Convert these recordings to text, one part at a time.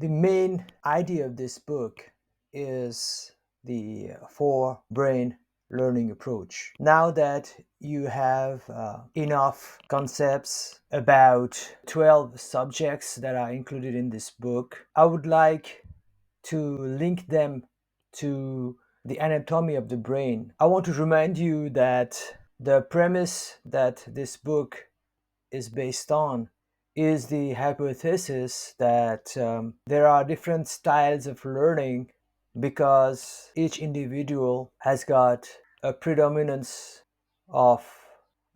The main idea of this book is the four brain learning approach. Now that you have enough concepts about 12 subjects that are included in this book, I would like to link them to the anatomy of the brain. I want to remind you that the premise that this book is based on is the hypothesis that there are different styles of learning because each individual has got a predominance of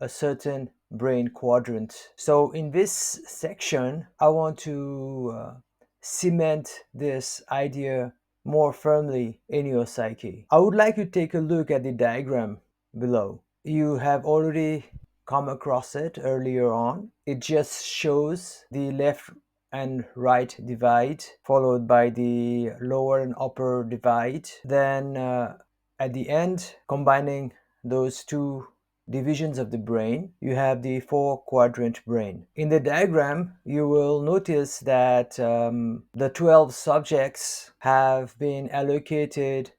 a certain brain quadrant. So, in this section, I want to cement this idea more firmly in your psyche. I would like you to take a look at the diagram below. You have already come across it earlier on. It just shows the left and right divide followed by the lower and upper divide. Then at the end, combining those two divisions of the brain, you have the four quadrant brain. In the diagram, you will notice that the 12 subjects have been allocated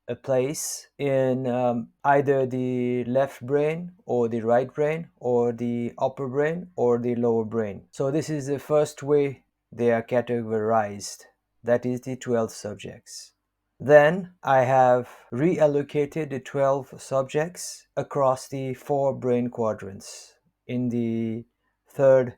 a place in either the left brain or the right brain or the upper brain or the lower brain. So this is the first way they are categorized. That is the 12 subjects. Then I have reallocated the 12 subjects across the four brain quadrants in the third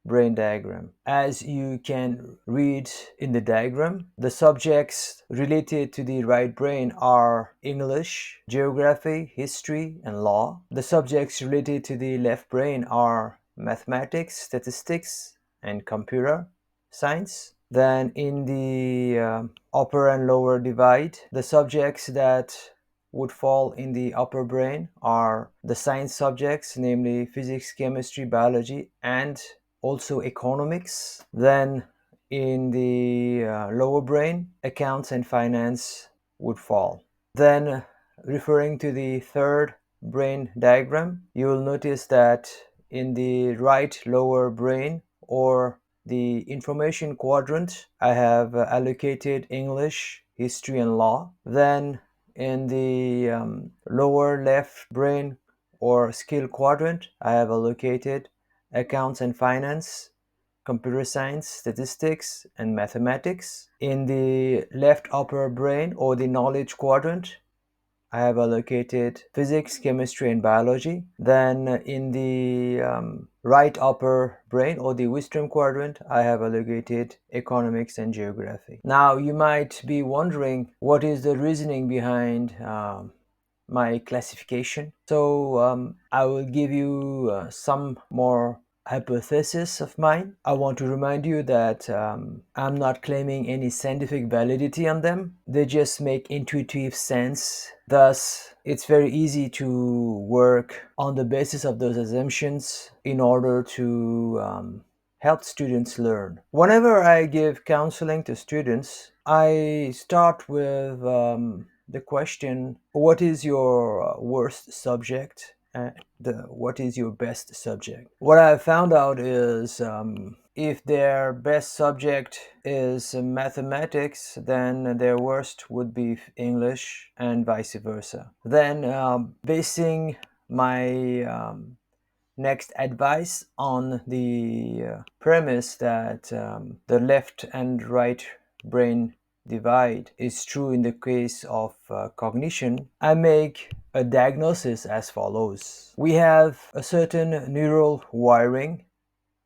brain diagram. As you can read in the diagram, the subjects related to the right brain are English, geography, history, and law. The subjects related to the left brain are mathematics, statistics, and computer science. Then in the upper and lower divide, the subjects that would fall in the upper brain are the science subjects, namely physics, chemistry, biology, and also economics. Then in the lower brain, accounts and finance would fall. Then referring to the third brain diagram, you will notice that in the right lower brain or the information quadrant, I have allocated English, history, and law. Then in the lower left brain or skill quadrant, I have allocated accounts and finance, computer science, statistics, and mathematics. In the left upper brain or the knowledge quadrant, I have allocated physics, chemistry, and biology. Then in the right upper brain or the wisdom quadrant, I have allocated economics and geography. Now you might be wondering what is the reasoning behind my classification. So I will give you some more hypothesis of mine. I want to remind you that I'm not claiming any scientific validity on them. They just make intuitive sense. Thus, it's very easy to work on the basis of those assumptions in order to help students learn. Whenever I give counseling to students, I start with the question, what is your worst subject and what is your best subject? What I found out is if their best subject is mathematics, then their worst would be English and vice versa. Then basing my next advice on the premise that the left and right brain divide is true in the case of cognition, I make a diagnosis as follows. We have a certain neural wiring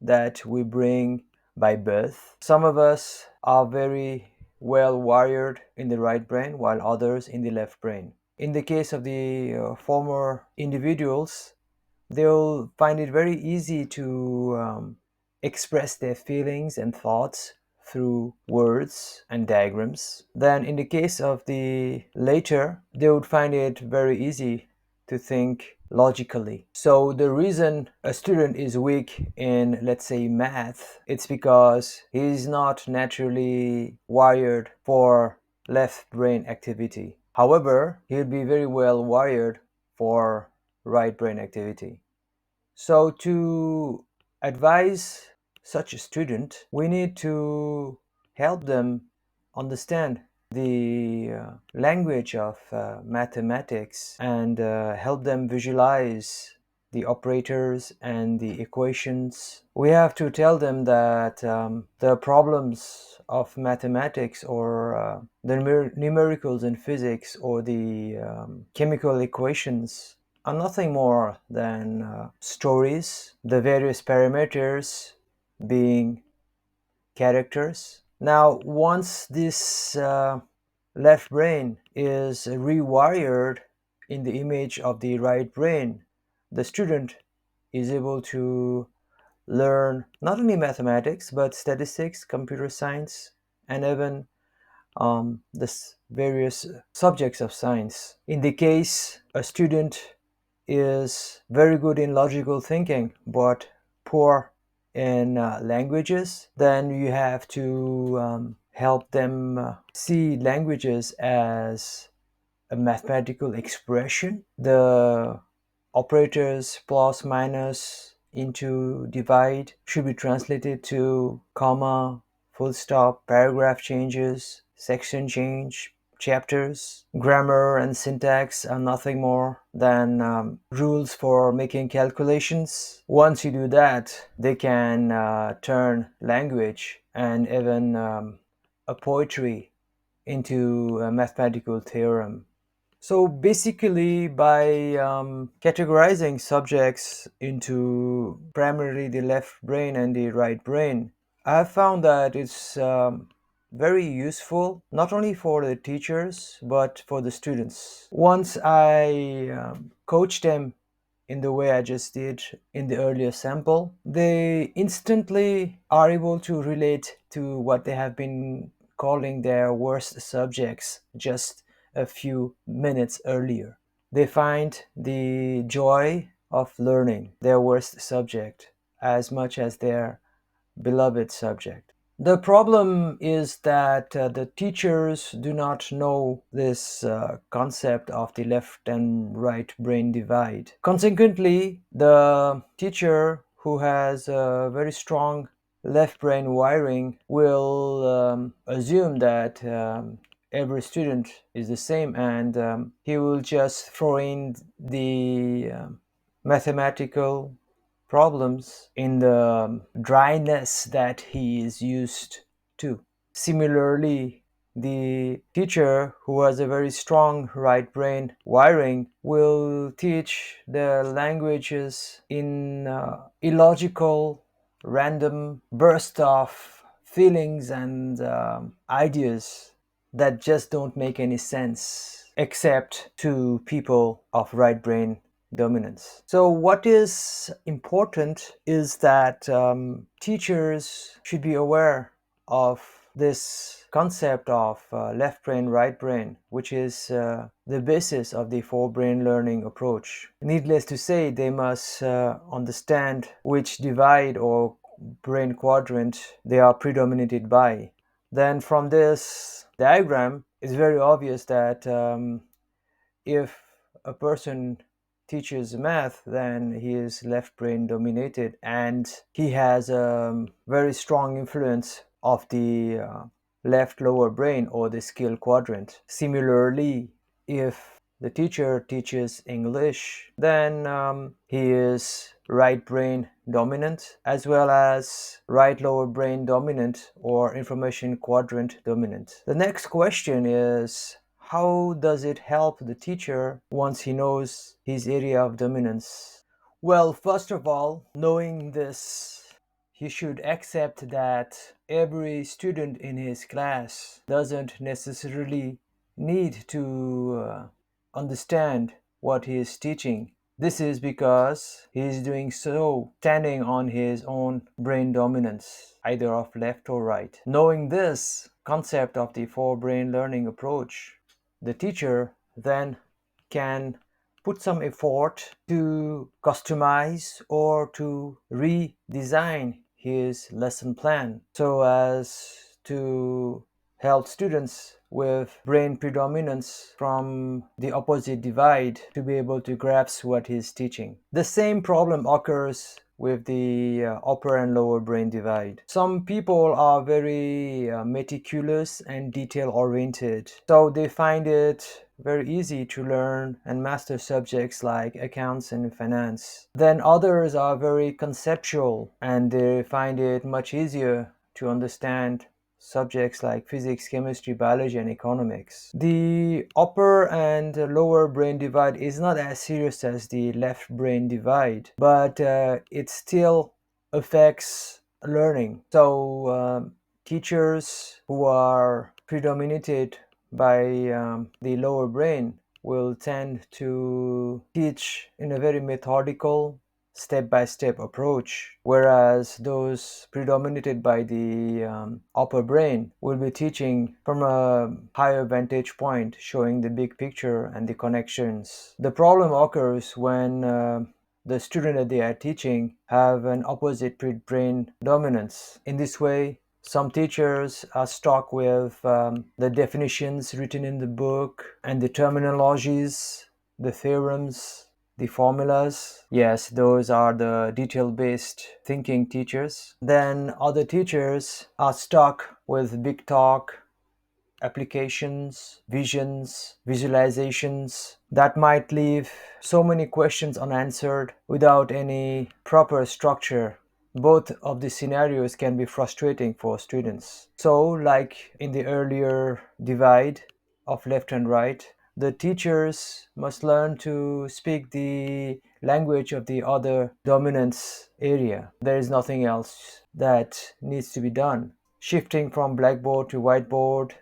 that we bring by birth. Some of us are very well wired in the right brain, while others in the left brain. In the case of the former individuals, they'll find it very easy to express their feelings and thoughts through words and diagrams. Then, in the case of the later, they would find it very easy to think logically. So, the reason a student is weak in, let's say, math, it's because he's not naturally wired for left brain activity. However, he'll be very well wired for right brain activity. So to advise such a student, we need to help them understand the language of mathematics and help them visualize the operators and the equations. We have to tell them that the problems of mathematics or the numericals in physics or the chemical equations are nothing more than stories, the various parameters being characters. Now, once this left brain is rewired in the image of the right brain, the student is able to learn not only mathematics but statistics, computer science, and even the various subjects of science. In the case a student is very good in logical thinking but poor in languages, then you have to help them see languages as a mathematical expression. The operators plus, minus, into, divide should be translated to comma, full stop, paragraph changes, section change, chapters. Grammar and syntax are nothing more than rules for making calculations. Once you do that, they can turn language and even a poetry into a mathematical theorem. So basically, by categorizing subjects into primarily the left brain and the right brain, I've found that it's very useful not only for the teachers but for the students. Once I coach them in the way I just did in the earlier sample, they instantly are able to relate to what they have been calling their worst subjects just a few minutes earlier. They find the joy of learning their worst subject as much as their beloved subject. The problem is that the teachers do not know this concept of the left and right brain divide. Consequently, the teacher who has a very strong left brain wiring will assume that every student is the same, and he will just throw in the mathematical problems in the dryness that he is used to. Similarly, the teacher who has a very strong right brain wiring will teach the languages in illogical, random burst of feelings and ideas that just don't make any sense except to people of right brain dominance. So what is important is that teachers should be aware of this concept of left brain, right brain, which is the basis of the four brain learning approach. Needless to say, they must understand which divide or brain quadrant they are predominated by. Then from this diagram, it's very obvious that if a person teaches math, then he is left brain dominated and he has a very strong influence of the left lower brain or the skill quadrant. Similarly, if the teacher teaches English, then he is right brain dominant as well as right lower brain dominant or information quadrant dominant. The next question is, how does it help the teacher once he knows his area of dominance? Well, first of all, knowing this, he should accept that every student in his class doesn't necessarily need to understand what he is teaching. This is because he is doing so standing on his own brain dominance, either of left or right. Knowing this concept of the four brain learning approach, the teacher then can put some effort to customize or to redesign his lesson plan so as to help students with brain predominance from the opposite divide to be able to grasp what he's teaching. The same problem occurs with the upper and lower brain divide. Some people are very meticulous and detail oriented, so they find it very easy to learn and master subjects like accounts and finance. Then others are very conceptual and they find it much easier to understand subjects like physics, chemistry, biology, and economics. The upper and lower brain divide is not as serious as the left brain divide, but it still affects learning. So teachers who are predominated by the lower brain will tend to teach in a very methodical, step-by-step approach, whereas those predominated by the upper brain will be teaching from a higher vantage point, showing the big picture and the connections. The problem occurs when the student that they are teaching have an opposite brain dominance. In this way, some teachers are stuck with the definitions written in the book and the terminologies, the theorems, the formulas. Yes, those are the detail-based thinking teachers. Then other teachers are stuck with big talk, applications, visions, visualizations that might leave so many questions unanswered without any proper structure. Both of the scenarios can be frustrating for students. So, like in the earlier divide of left and right, the teachers must learn to speak the language of the other dominance area. There is nothing else that needs to be done. Shifting from blackboard to whiteboard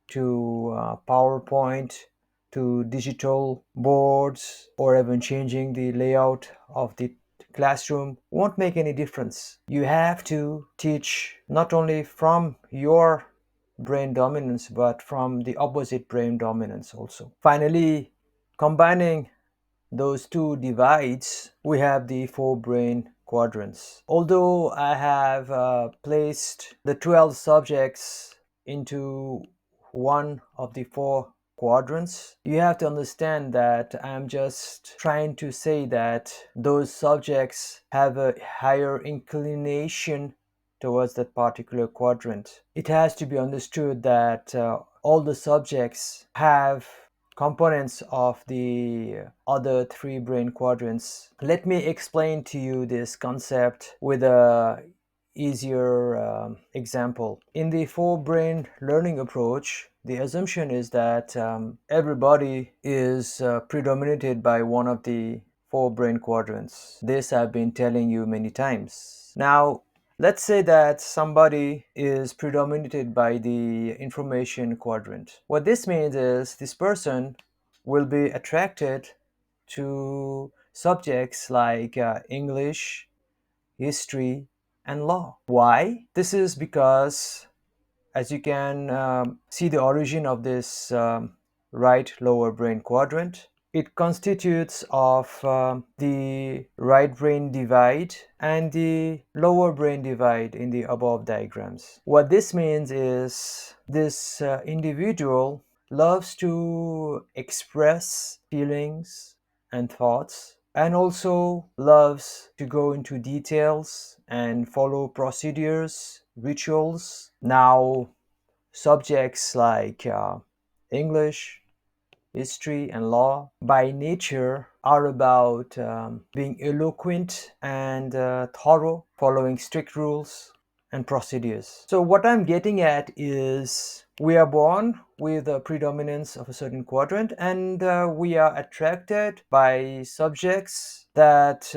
to PowerPoint to digital boards, or even changing the layout of the classroom won't make any difference. You have to teach not only from your brain dominance but from the opposite brain dominance also. Finally, combining those two divides, we have the four brain quadrants. Although I have placed the 12 subjects into one of the four quadrants, you have to understand that I'm just trying to say that those subjects have a higher inclination towards that particular quadrant. It has to be understood that all the subjects have components of the other three brain quadrants. Let me explain to you this concept with a easier example. In the four brain learning approach, the assumption is that everybody is predominated by one of the four brain quadrants. This I've been telling you many times. Now, let's say that somebody is predominated by the information quadrant. What this means is this person will be attracted to subjects like English, history, and law. Why? This is because, as you can see the origin of this right lower brain quadrant, it constitutes of the right brain divide and the lower brain divide in the above diagrams. What this means is this individual loves to express feelings and thoughts, and also loves to go into details and follow procedures, rituals. Now, subjects like English, history, and law by nature are about being eloquent and thorough, following strict rules and procedures. So what I'm getting at is we are born with a predominance of a certain quadrant, and we are attracted by subjects that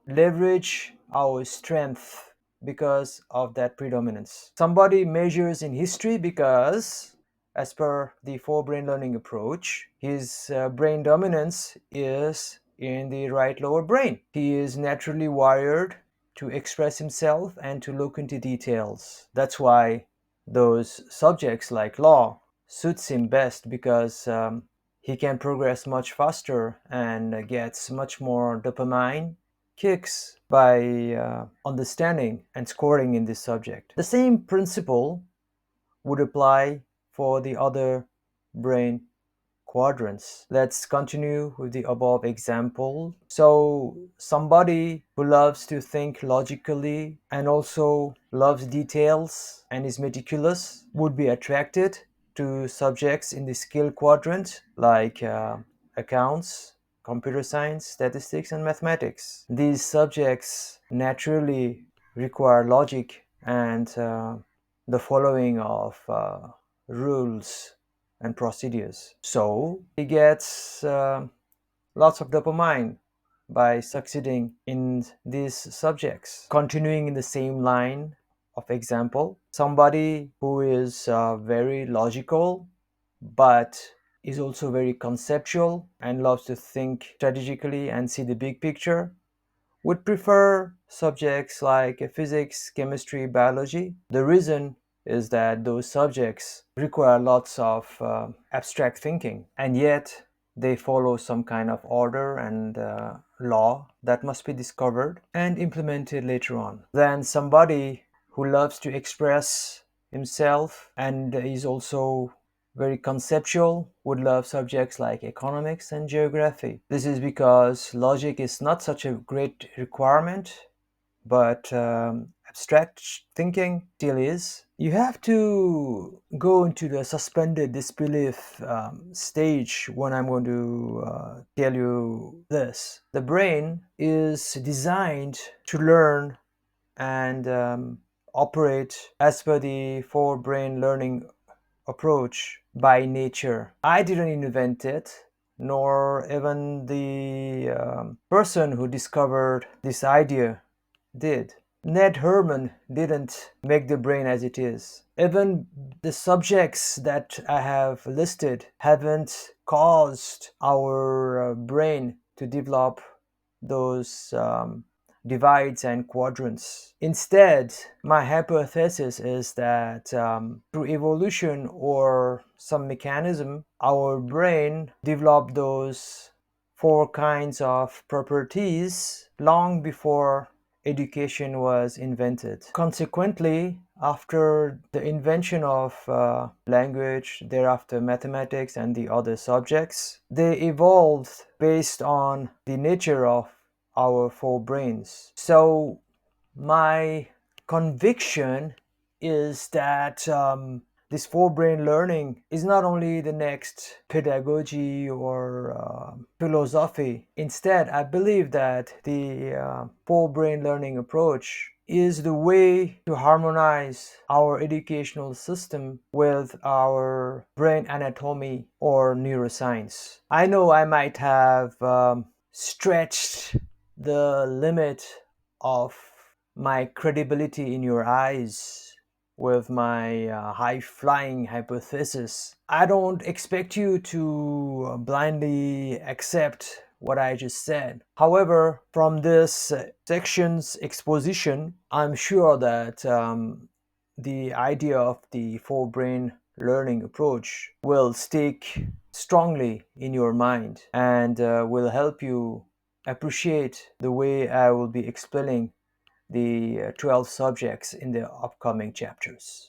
leverage our strength because of that predominance. Somebody measures in history because, as per the four brain learning approach, his brain dominance is in the right lower brain. He is naturally wired to express himself and to look into details. That's why those subjects like law suits him best, because he can progress much faster and gets much more dopamine kicks by understanding and scoring in this subject. The same principle would apply for the other brain quadrants. Let's continue with the above example. So somebody who loves to think logically and also loves details and is meticulous would be attracted to subjects in the skill quadrant like accounts, computer science, statistics, and mathematics. These subjects naturally require logic and the following of rules and procedures. So he gets lots of dopamine by succeeding in these subjects. Continuing in the same line of example, somebody who is very logical but is also very conceptual and loves to think strategically and see the big picture would prefer subjects like physics, chemistry, biology. The reason is that those subjects require lots of abstract thinking, and yet they follow some kind of order and law that must be discovered and implemented later on. Then somebody who loves to express himself and is also very conceptual would love subjects like economics and geography. This is because logic is not such a great requirement, but abstract thinking still is. You have to go into the suspended disbelief stage when I'm going to tell you this. The brain is designed to learn and operate as per the four-brain learning approach by nature. I didn't invent it, nor even the person who discovered this idea did. Ned Herman didn't make the brain as it is. Even the subjects that I have listed haven't caused our brain to develop those divides and quadrants. Instead, my hypothesis is that through evolution or some mechanism, our brain developed those four kinds of properties long before education was invented. Consequently, after the invention of language, thereafter mathematics and the other subjects, they evolved based on the nature of our four brains. So my conviction is that this four-brain learning is not only the next pedagogy or philosophy. Instead, I believe that the four-brain learning approach is the way to harmonize our educational system with our brain anatomy or neuroscience. I know I might have stretched the limit of my credibility in your eyes with my high flying hypothesis. I don't expect you to blindly accept what I just said. However, from this section's exposition, I'm sure that the idea of the four brain learning approach will stick strongly in your mind and will help you appreciate the way I will be explaining the 12 subjects in the upcoming chapters.